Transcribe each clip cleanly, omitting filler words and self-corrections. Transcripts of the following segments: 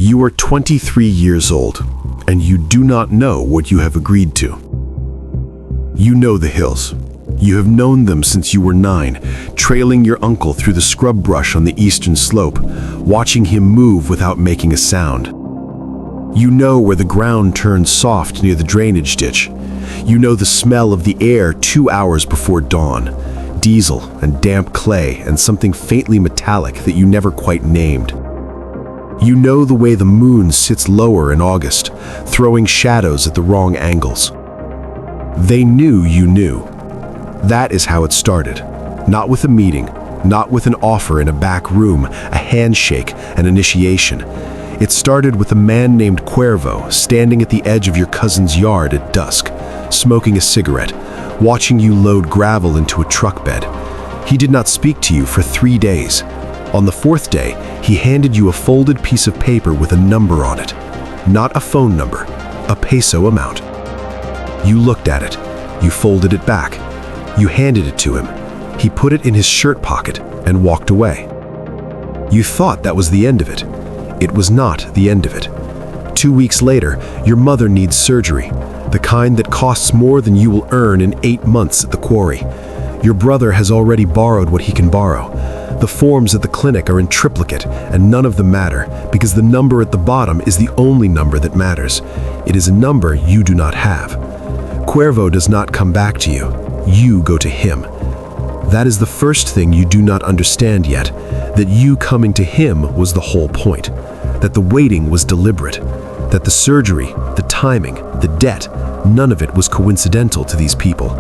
You are 23 years old, and you do not know what you have agreed to. You know the hills. You have known them since you were 9, trailing your uncle through the scrub brush on the eastern slope, watching him move without making a sound. You know where the ground turns soft near the drainage ditch. You know the smell of the air 2 hours before dawn, diesel and damp clay and something faintly metallic that you never quite named. You know the way the moon sits lower in August, throwing shadows at the wrong angles. They knew you knew. That is how it started. Not with a meeting, not with an offer in a back room, a handshake, an initiation. It started with a man named Cuervo standing at the edge of your cousin's yard at dusk, smoking a cigarette, watching you load gravel into a truck bed. He did not speak to you for 3 days. On the 4th day, he handed you a folded piece of paper with a number on it. Not a phone number, a peso amount. You looked at it. You folded it back. You handed it to him. He put it in his shirt pocket and walked away. You thought that was the end of it. It was not the end of it. 2 weeks later, your mother needs surgery, the kind that costs more than you will earn in 8 months at the quarry. Your brother has already borrowed what he can borrow. The forms at the clinic are in triplicate, and none of them matter, because the number at the bottom is the only number that matters. It is a number you do not have. Cuervo does not come back to you. You go to him. That is the first thing you do not understand yet, that you coming to him was the whole point, that the waiting was deliberate, that the surgery, the timing, the debt, none of it was coincidental to these people.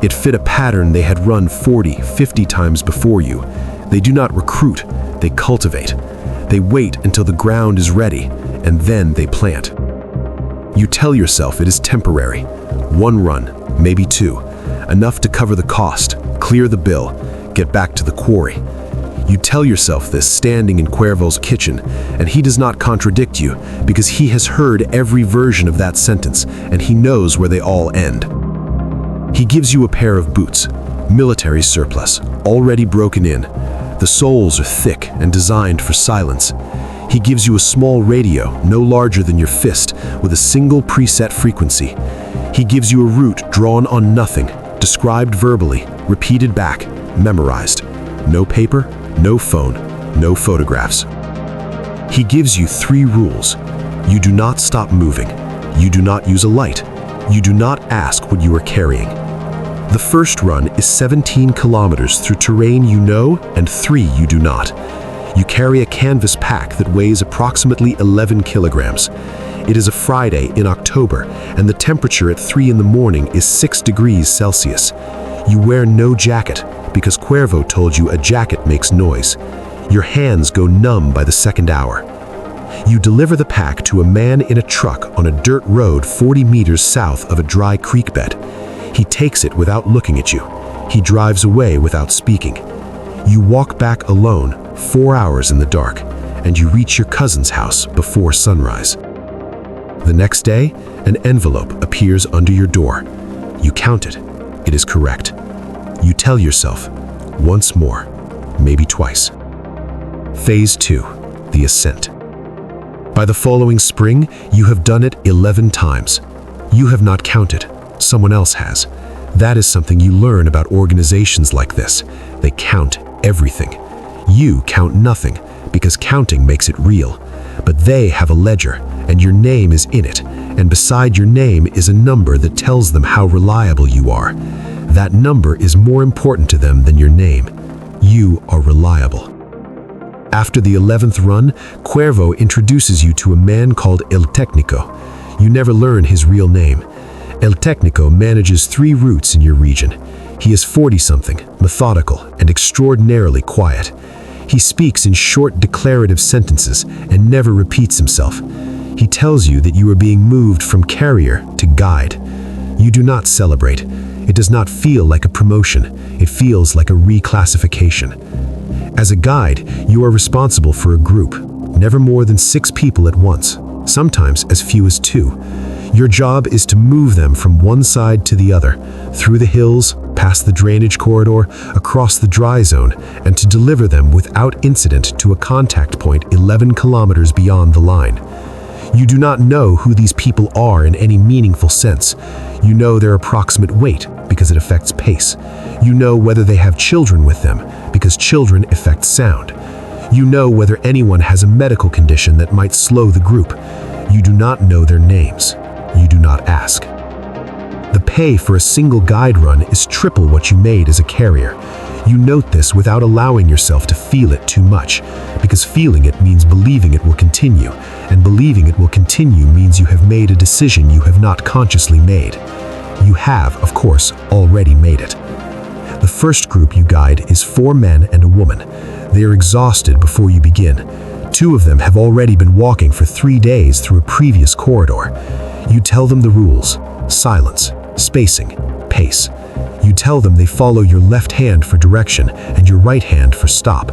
It fit a pattern they had run 40, 50 times before you. They do not recruit, they cultivate. They wait until the ground is ready, and then they plant. You tell yourself it is temporary. 1 run, maybe 2, enough to cover the cost, clear the bill, get back to the quarry. You tell yourself this standing in Cuervo's kitchen, and he does not contradict you because he has heard every version of that sentence, and he knows where they all end. He gives you a pair of boots, military surplus, already broken in. The soles are thick and designed for silence. He gives you a small radio, no larger than your fist, with a single preset frequency. He gives you a route drawn on nothing, described verbally, repeated back, memorized. No paper, no phone, no photographs. He gives you 3 rules. You do not stop moving. You do not use a light. You do not ask what you are carrying. The first run is 17 kilometers through terrain you know and 3 you do not. You carry a canvas pack that weighs approximately 11 kilograms. It is a Friday in October, and the temperature at 3 in the morning is 6 degrees Celsius. You wear no jacket because Cuervo told you a jacket makes noise. Your hands go numb by the 2nd hour. You deliver the pack to a man in a truck on a dirt road 40 meters south of a dry creek bed. He takes it without looking at you. He drives away without speaking. You walk back alone 4 hours in the dark, and you reach your cousin's house before sunrise. The next day, an envelope appears under your door. You count it. It is correct. You tell yourself, once more, maybe twice. Phase 2, the ascent. By the following spring, you have done it 11 times. You have not counted. Someone else has. That is something you learn about organizations like this. They count everything. You count nothing because counting makes it real. But they have a ledger, and your name is in it, and beside your name is a number that tells them how reliable you are. That number is more important to them than your name. You are reliable. After the 11th run, Cuervo introduces you to a man called El Técnico. You never learn his real name. El Técnico manages 3 routes in your region. He is 40-something, methodical, and extraordinarily quiet. He speaks in short declarative sentences and never repeats himself. He tells you that you are being moved from carrier to guide. You do not celebrate. It does not feel like a promotion. It feels like a reclassification. As a guide, you are responsible for a group, never more than 6 people at once, sometimes as few as 2. Your job is to move them from one side to the other, through the hills, past the drainage corridor, across the dry zone, and to deliver them without incident to a contact point 11 kilometers beyond the line. You do not know who these people are in any meaningful sense. You know their approximate weight because it affects pace. You know whether they have children with them because children affect sound. You know whether anyone has a medical condition that might slow the group. You do not know their names. You do not ask. The pay for a single guide run is triple what you made as a carrier. You note this without allowing yourself to feel it too much, because feeling it means believing it will continue, and believing it will continue means you have made a decision you have not consciously made. You have, of course, already made it. The first group you guide is 4 men and a woman. They are exhausted before you begin. 2 of them have already been walking for 3 days through a previous corridor. You tell them the rules: silence, spacing, pace. You tell them they follow your left hand for direction and your right hand for stop.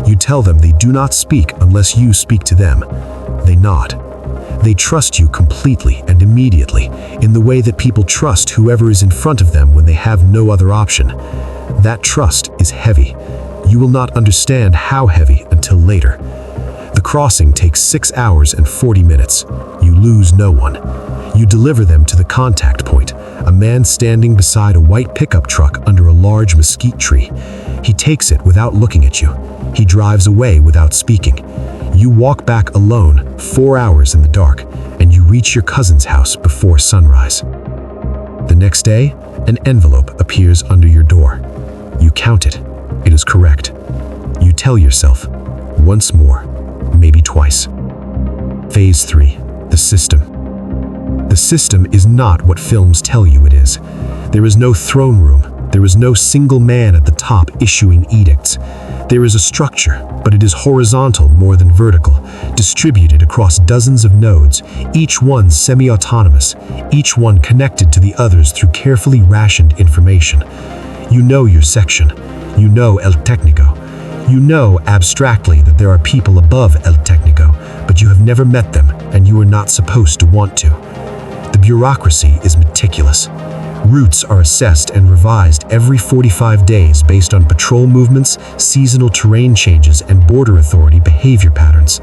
You tell them they do not speak unless you speak to them. They nod. They trust you completely and immediately, in the way that people trust whoever is in front of them when they have no other option. That trust is heavy. You will not understand how heavy until later. The crossing takes 6 hours and 40 minutes. You lose no one. You deliver them to the contact point, a man standing beside a white pickup truck under a large mesquite tree. He takes it without looking at you. He drives away without speaking. You walk back alone 4 hours in the dark, and you reach your cousin's house before sunrise. The next day, an envelope appears under your door. You count it. It is correct. You tell yourself, once more, maybe twice. Phase 3, the system. The system is not what films tell you it is. There is no throne room. There is no single man at the top issuing edicts. There is a structure, but it is horizontal more than vertical, distributed across dozens of nodes, each one semi-autonomous, each one connected to the others through carefully rationed information. You know your section. You know El Técnico. You know abstractly that there are people above El Técnico, but you have never met them, and you are not supposed to want to. The bureaucracy is meticulous. Routes are assessed and revised every 45 days based on patrol movements, seasonal terrain changes, and border authority behavior patterns.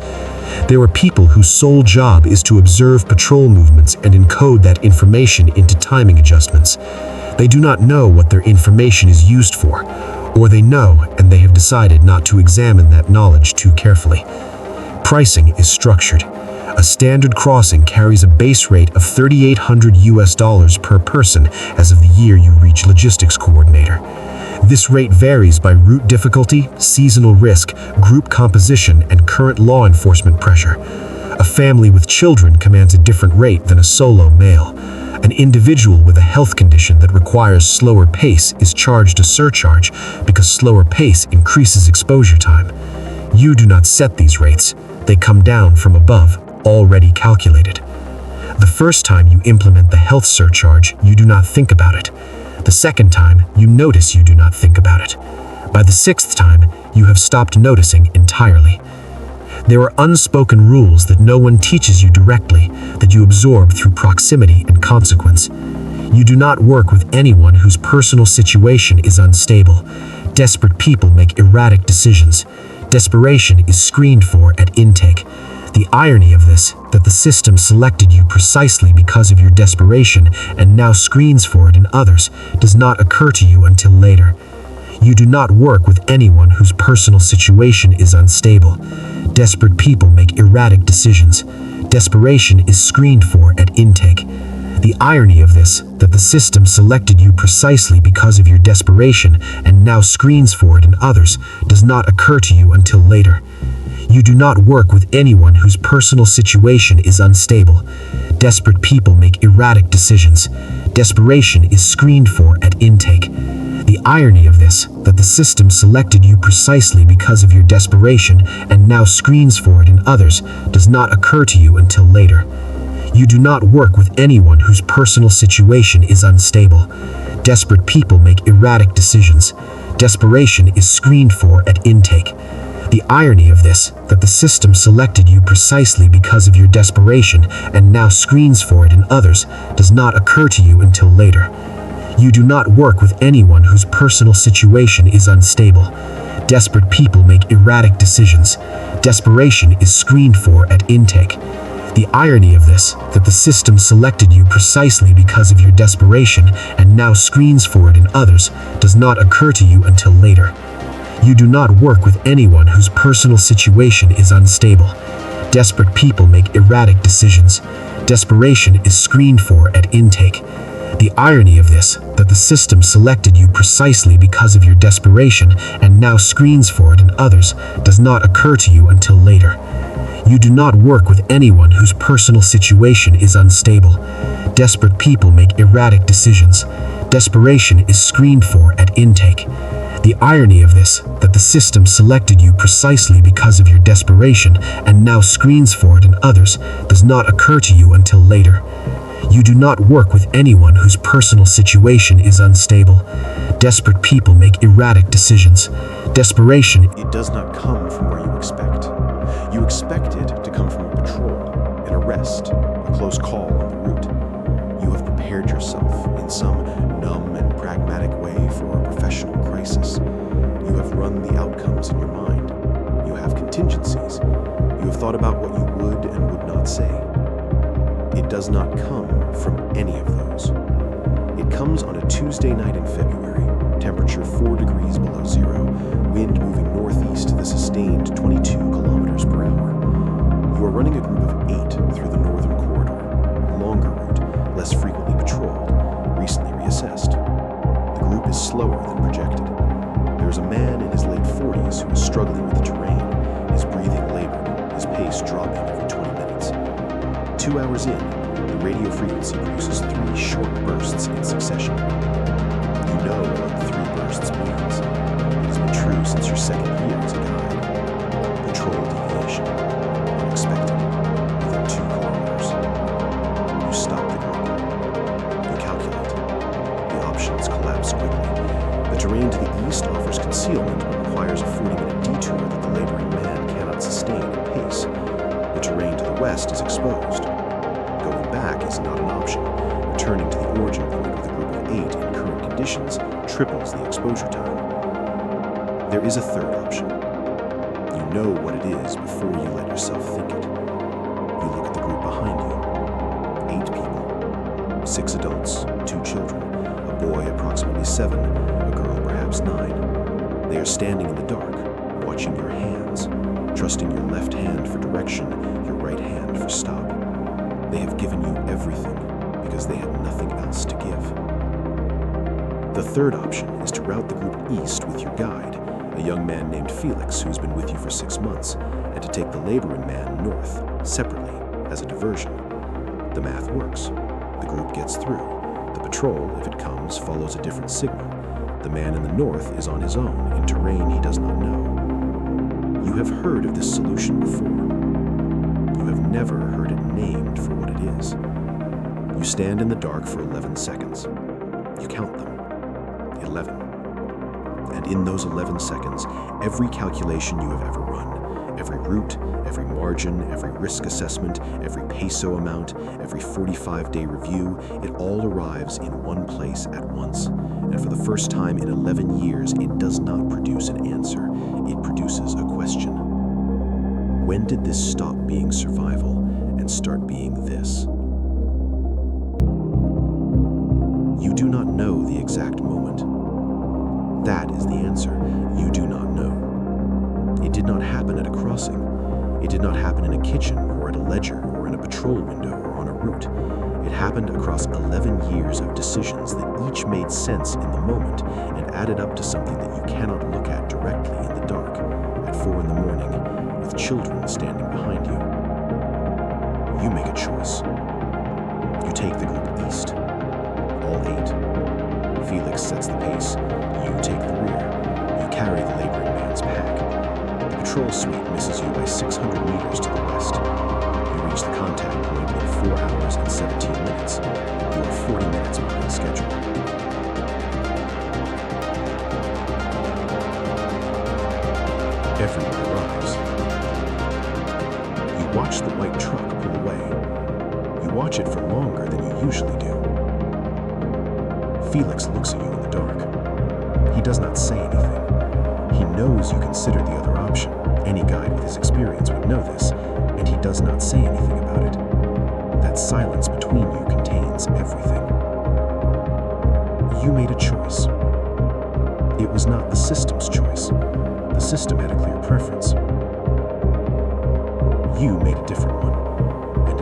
There are people whose sole job is to observe patrol movements and encode that information into timing adjustments. They do not know what their information is used for, or they know and they have decided not to examine that knowledge too carefully. Pricing is structured. A standard crossing carries a base rate of $3,800 per person as of the year you reach logistics coordinator. This rate varies by route difficulty, seasonal risk, group composition, and current law enforcement pressure. A family with children commands a different rate than a solo male. An individual with a health condition that requires slower pace is charged a surcharge because slower pace increases exposure time. You do not set these rates. They come down from above, already calculated. The first time you implement the health surcharge, you do not think about it. The second time, you notice you do not think about it. By the 6th time, you have stopped noticing entirely. There are unspoken rules that no one teaches you directly, that you absorb through proximity and consequence. You do not work with anyone whose personal situation is unstable. Desperate people make erratic decisions. Desperation is screened for at intake. The irony of this, that the system selected you precisely because of your desperation and now screens for it in others, does not occur to you until later. You do not work with anyone whose personal situation is unstable. Desperate people make erratic decisions. Desperation is screened for at intake. The irony of this, that the system selected you precisely because of your desperation and now screens for it in others, does not occur to you until later. You do not work with anyone whose personal situation is unstable. Desperate people make erratic decisions. Desperation is screened for at intake. The irony of this, that the system selected you precisely because of your desperation and now screens for it in others, does not occur to you until later. You do not work with anyone whose personal situation is unstable. Desperate people make erratic decisions. Desperation is screened for at intake. The irony of this, that the system selected you precisely because of your desperation and now screens for it in others, does not occur to you until later. You do not work with anyone whose personal situation is unstable. Desperate people make erratic decisions. Desperation is screened for at intake. The irony of this, that the system selected you precisely because of your desperation and now screens for it in others, does not occur to you until later. You do not work with anyone whose personal situation is unstable. Desperate people make erratic decisions. Desperation is screened for at intake. The irony of this, that the system selected you precisely because of your desperation and now screens for it in others, does not occur to you until later. You do not work with anyone whose personal situation is unstable. Desperate people make erratic decisions. Desperation is screened for at intake. The irony of this, that the system selected you precisely because of your desperation and now screens for it in others, does not occur to you until later. You do not work with anyone whose personal situation is unstable. Desperate people make erratic decisions. Desperation. It does not come from where you expect. You expect it to come from a patrol, an arrest, a close call on the route. You have prepared yourself in some numb and pragmatic way for a professional crisis. You have run the outcomes in your mind. You have contingencies. You have thought about what you would and would not say. It does not come from any of those. It comes on a Tuesday night in February, temperature 4 degrees below zero, wind moving northeast to the sustained 22 kilometers per hour. You are running a group of 8 through the northern corridor, a longer route, less frequently patrolled, recently reassessed. The group is slower than projected. There is a man in his late 40s who is struggling with the terrain, his breathing labored, his pace dropping every 20 minutes. 2 hours in, the radio frequency produces 3 short bursts in succession. You know what 3 bursts means. It has been true since your second year as a guide. Patrol deviation. Unexpected. Within 2 kilometers. You stop the group. You calculate. The options collapse quickly. The terrain to the east offers concealment but requires a 40-minute detour that the laboring man cannot sustain at pace. The terrain to the west is exposed. Going back is not an option. Returning to the origin point with a group of 8 in current conditions triples the exposure time. There is a third option. You know what it is before you let yourself think it. You look at the group behind you. 8 people. 6 adults, 2 children, a boy approximately 7, a girl perhaps 9. They are standing in the dark, watching your hands, trusting your left hand for direction, your right hand for stop. They have given you everything because they had nothing else to give. The third option is to route the group east with your guide, a young man named Felix who has been with you for 6 months, and to take the laboring man north, separately, as a diversion. The math works. The group gets through. The patrol, if it comes, follows a different signal. The man in the north is on his own, in terrain he does not know. You have heard of this solution before. You have never heard it named for what it is. You stand in the dark for 11 seconds. You count them. 11. And in those 11 seconds, every calculation you have ever run, every route, every margin, every risk assessment, every peso amount, every 45-day review, it all arrives in one place at once. And for the first time in 11 years, it does not produce an answer. It produces a question. When did this stop being survival and start being this? You do not know the exact moment. That is the answer. You do not know. It did not happen at a crossing. It did not happen in a kitchen or at a ledger or in a patrol window or on a route. It happened across 11 years of decisions that each made sense in the moment and added up to something that you cannot look at directly in the dark at 4 in the morning with children standing behind you. You make a choice. You take the group east. All 8. Felix sets the pace. You take the rear. You carry the laboring man's pack. The patrol suite misses you by 600 meters to the west. You reach the contact point in 4 hours and 17 minutes. You are 40 minutes behind schedule. Everyone arrives. You watch the white truck pull away. You watch it for longer than you usually do. Felix looks at you in the dark. He does not say anything. He knows you consider the other option. Any guide with his experience would know this, and he does not say anything about it.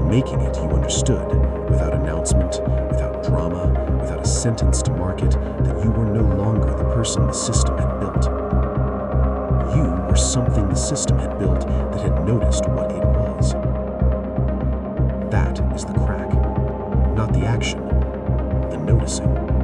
making it, you understood, without announcement, without drama, without a sentence to mark it, that you were no longer the person the system had built. You were something the system had built that had noticed what it was. That is the crack, not the action, the noticing.